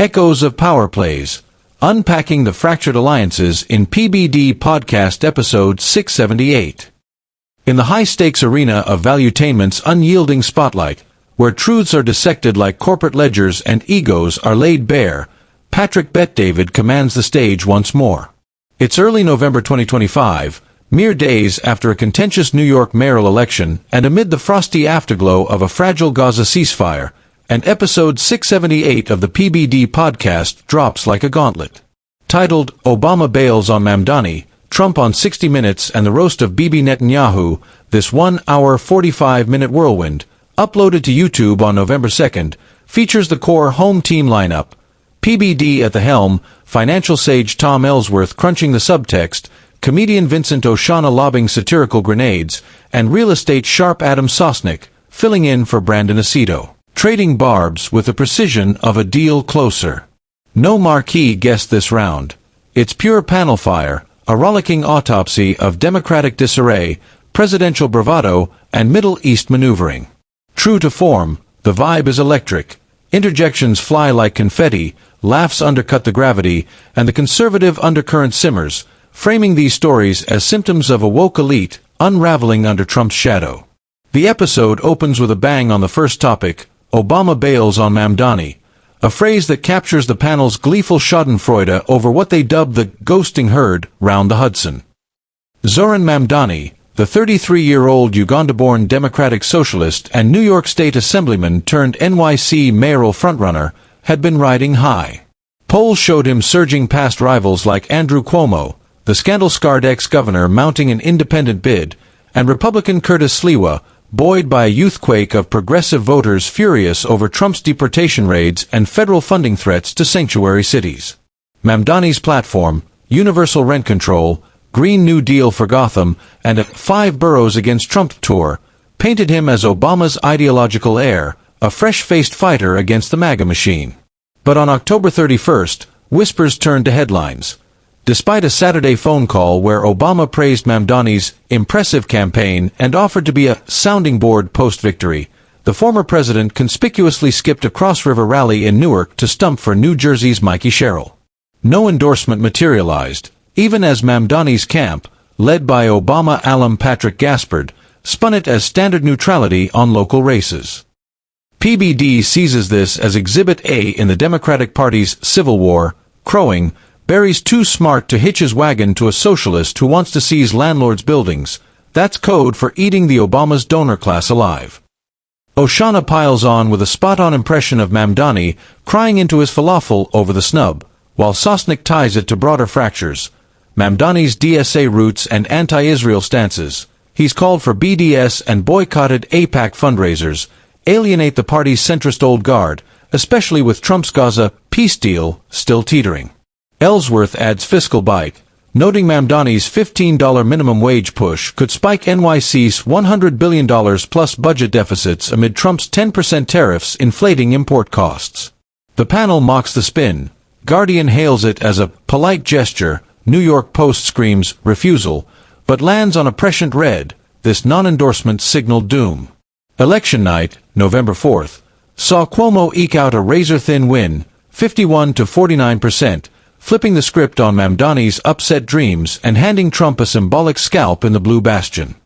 Echoes of Power Plays. Unpacking the Fractured Alliances in PBD Podcast Episode 678. In the high-stakes arena of valuetainment's unyielding spotlight, where truths are dissected like corporate ledgers and egos are laid bare, Patrick Bet-David commands the stage once more. It's early November 2025, mere days after a contentious New York mayoral election and amid the frosty afterglow of a fragile Gaza ceasefire, and episode 678 of the PBD podcast drops like a gauntlet. Titled, Obama Bails on Mamdani, Trump on 60 Minutes and the Roast of Bibi Netanyahu, this 1-hour 45-minute whirlwind, uploaded to YouTube on November 2nd, features the core home team lineup. PBD at the helm, financial sage Tom Ellsworth crunching the subtext, comedian Vinny Oshana lobbing satirical grenades, and real estate sharp Adam Sosnick, filling in for Brandon Aceto. Trading barbs with the precision of a deal closer. No marquee guest this round. It's pure panel fire, a rollicking autopsy of democratic disarray, presidential bravado, and Middle East maneuvering. True to form, the vibe is electric. Interjections fly like confetti, laughs undercut the gravity, and the conservative undercurrent simmers, framing these stories as symptoms of a woke elite unraveling under Trump's shadow. The episode opens with a bang on the first topic, Obama bails on Mamdani, a phrase that captures the panel's gleeful schadenfreude over what they dubbed the ghosting herd round the Hudson. Zohran Mamdani, the 33-year-old Uganda-born Democratic Socialist and New York State Assemblyman turned NYC mayoral frontrunner, had been riding high. Polls showed him surging past rivals like Andrew Cuomo, the scandal-scarred ex-governor mounting an independent bid, and Republican Curtis Sliwa, buoyed by a youthquake of progressive voters furious over Trump's deportation raids and federal funding threats to sanctuary cities. Mamdani's platform, universal rent control, Green New Deal for Gotham, and a 5 boroughs against Trump tour, painted him as Obama's ideological heir, a fresh-faced fighter against the MAGA machine. But on October 31st, whispers turned to headlines. Despite a Saturday phone call where Obama praised Mamdani's impressive campaign and offered to be a sounding board post-victory, the former president conspicuously skipped a cross-river rally in Newark to stump for New Jersey's Mikey Sherrill. No endorsement materialized, even as Mamdani's camp, led by Obama alum Patrick Gaspard, spun it as standard neutrality on local races. PBD seizes this as Exhibit A in the Democratic Party's civil war, crowing, Barry's too smart to hitch his wagon to a socialist who wants to seize landlords' buildings. That's code for eating the Obama's donor class alive. Oshana piles on with a spot-on impression of Mamdani crying into his falafel over the snub, while Sosnick ties it to broader fractures. Mamdani's DSA roots and anti-Israel stances. He's called for BDS and boycotted AIPAC fundraisers, alienate the party's centrist old guard, especially with Trump's Gaza peace deal still teetering. Ellsworth adds fiscal bite, noting Mamdani's $15 minimum wage push could spike NYC's $100 billion plus budget deficits amid Trump's 10% tariffs inflating import costs. The panel mocks the spin. Guardian hails it as a polite gesture, New York Post screams refusal, but lands on a prescient red. This non-endorsement signaled doom. Election night, November 4th, saw Cuomo eke out a razor-thin win, 51 to 49%, flipping the script on Mamdani's upset dreams and handing Trump a symbolic scalp in the Blue Bastion.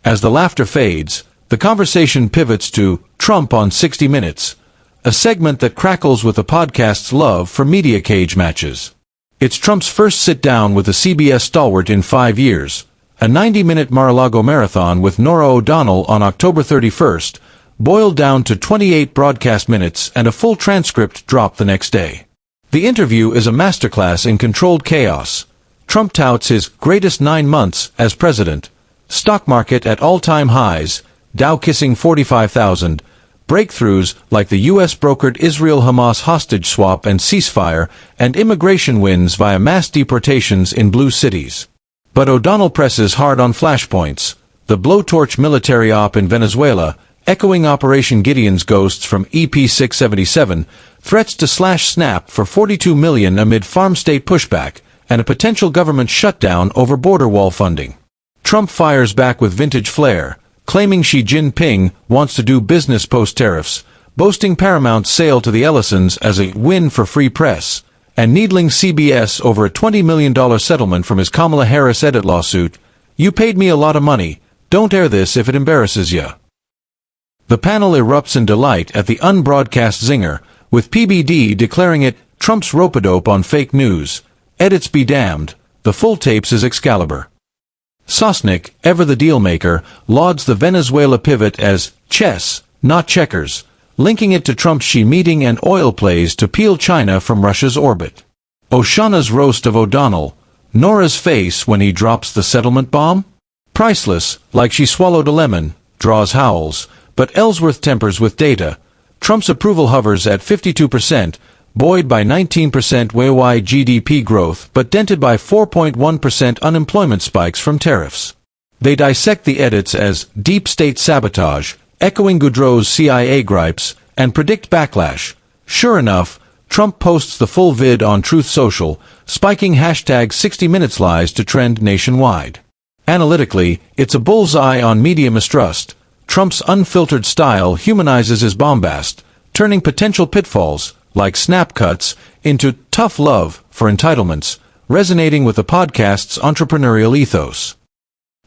As the laughter fades, the conversation pivots to Trump on 60 Minutes, a segment that crackles with the podcast's love for media cage matches. It's Trump's first sit-down with a CBS stalwart in 5 years, a 90-minute Mar-a-Lago marathon with Norah O'Donnell on October 31st, boiled down to 28 broadcast minutes and a full transcript dropped the next day. The interview is a masterclass in controlled chaos. Trump touts his greatest 9 months as president, stock market at all-time highs, Dow kissing 45,000, breakthroughs like the U.S.-brokered Israel-Hamas hostage swap and ceasefire, and immigration wins via mass deportations in blue cities. But O'Donnell presses hard on flashpoints, the blowtorch military op in Venezuela, echoing Operation Gideon's ghosts from EP 677, threats to slash SNAP for $42 million amid farm state pushback, and a potential government shutdown over border wall funding. Trump fires back with vintage flair, claiming Xi Jinping wants to do business post-tariffs, boasting Paramount's sale to the Ellisons as a win for free press, and needling CBS over a $20 million settlement from his Kamala Harris edit lawsuit. "You paid me a lot of money. Don't air this if it embarrasses ya." The panel erupts in delight at the unbroadcast zinger, with PBD declaring it Trump's rope-a-dope on fake news. Edits be damned, the full tapes is Excalibur. Sosnick, ever the deal-maker, lauds the Venezuela pivot as chess, not checkers, linking it to Trump's Xi meeting and oil plays to peel China from Russia's orbit. Oshana's roast of O'Donnell, Norah's face when he drops the settlement bomb? Priceless, like she swallowed a lemon, draws howls, but Ellsworth tempers with data. Trump's approval hovers at 52%, buoyed by 19% worldwide GDP growth but dented by 4.1% unemployment spikes from tariffs. They dissect the edits as deep state sabotage, echoing Goudreau's CIA gripes, and predict backlash. Sure enough, Trump posts the full vid on Truth Social, spiking hashtag 60 Minutes lies to trend nationwide. Analytically, it's a bullseye on media mistrust. Trump's unfiltered style humanizes his bombast, turning potential pitfalls, like snap cuts, into tough love for entitlements, resonating with the podcast's entrepreneurial ethos.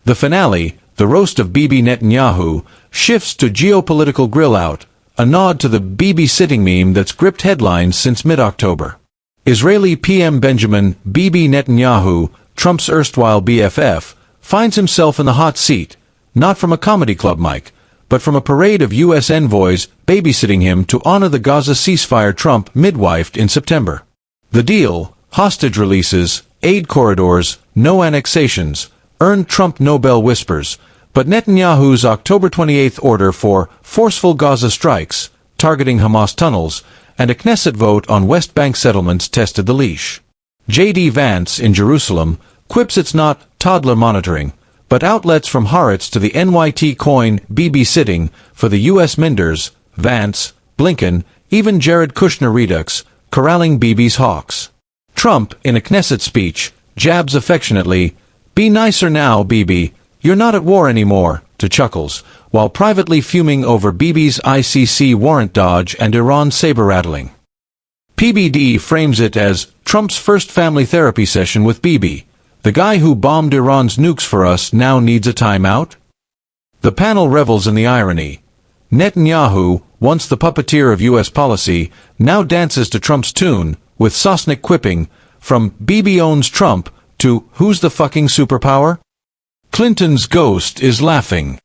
The finale, the Roast of Bibi Netanyahu, shifts to geopolitical grill-out, a nod to the Bibi-sitting meme that's gripped headlines since mid-October. Israeli PM Benjamin Bibi Netanyahu, Trump's erstwhile BFF, finds himself in the hot seat, not from a comedy club mic, but from a parade of U.S. envoys babysitting him to honor the Gaza ceasefire Trump midwifed in September. The deal, hostage releases, aid corridors, no annexations, earned Trump Nobel whispers, but Netanyahu's October 28 order for forceful Gaza strikes, targeting Hamas tunnels, and a Knesset vote on West Bank settlements tested the leash. J.D. Vance in Jerusalem quips it's not toddler monitoring, but outlets from Haaretz to the NYT coin Bibi-sitting for the U.S. Minders, Vance, Blinken, even Jared Kushner redux, corralling Bibi's hawks. Trump, in a Knesset speech, jabs affectionately, "Be nicer now, Bibi, you're not at war anymore," to Chuckles, while privately fuming over Bibi's ICC warrant dodge and Iran saber-rattling. PBD frames it as Trump's first family therapy session with Bibi. The guy who bombed Iran's nukes for us now needs a timeout? The panel revels in the irony. Netanyahu, once the puppeteer of U.S. policy, now dances to Trump's tune, with Sosnick quipping, from "Bibi owns Trump" to "Who's the fucking superpower?" Clinton's ghost is laughing.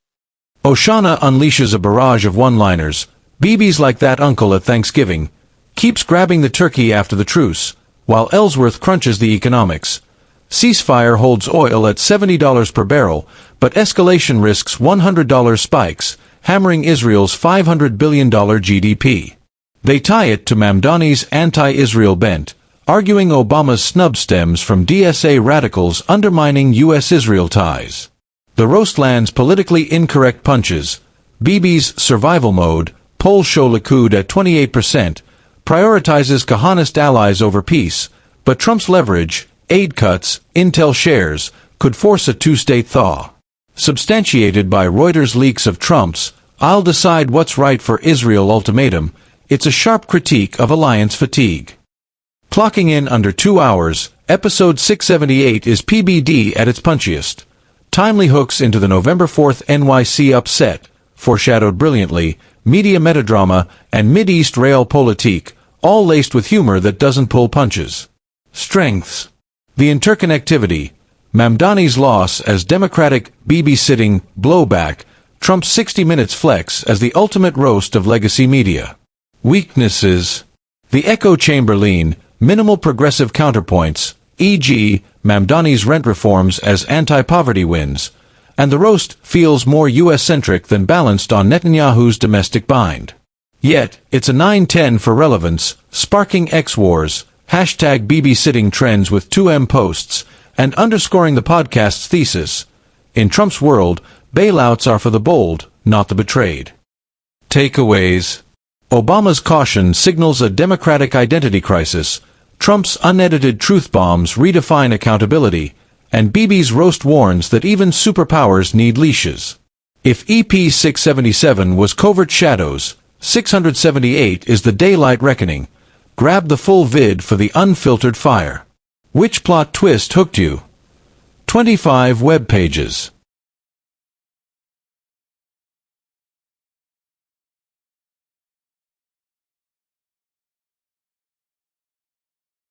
Oshana unleashes a barrage of one-liners. Bibi's like that uncle at Thanksgiving, keeps grabbing the turkey after the truce, while Ellsworth crunches the economics. Ceasefire holds oil at $70 per barrel, but escalation risks $100 spikes, hammering Israel's $500 billion GDP. They tie it to Mamdani's anti-Israel bent, arguing Obama's snub stems from DSA radicals undermining U.S.-Israel ties. The roast lands politically incorrect punches. Bibi's survival mode, polls show Likud at 28%, prioritizes Kahanist allies over peace, but Trump's leverage, aid cuts, intel shares, could force a two-state thaw. Substantiated by Reuters leaks of Trump's "I'll decide what's right for Israel" ultimatum, it's a sharp critique of alliance fatigue. Clocking in under 2 hours, episode 678 is PBD at its punchiest. Timely hooks into the November 4th NYC upset, foreshadowed brilliantly, media metadrama, and Mideast realpolitik, all laced with humor that doesn't pull punches. Strengths. The interconnectivity, Mamdani's loss as Democratic Bibi-sitting blowback, Trump's 60 Minutes flex as the ultimate roast of legacy media. Weaknesses. The echo chamber lean, minimal progressive counterpoints, e.g., Mamdani's rent reforms as anti-poverty wins, and the roast feels more U.S.-centric than balanced on Netanyahu's domestic bind. Yet, it's a 9-10 for relevance, sparking X-Wars, hashtag Bibi-sitting trends with 2M posts, and underscoring the podcast's thesis. In Trump's world, bailouts are for the bold, not the betrayed. Takeaways. Obama's caution signals a democratic identity crisis, Trump's unedited truth bombs redefine accountability, and Bibi's roast warns that even superpowers need leashes. If EP 677 was covert shadows, 678 is the daylight reckoning. Grab the full vid for the unfiltered fire. Which plot twist hooked you? 25 web pages.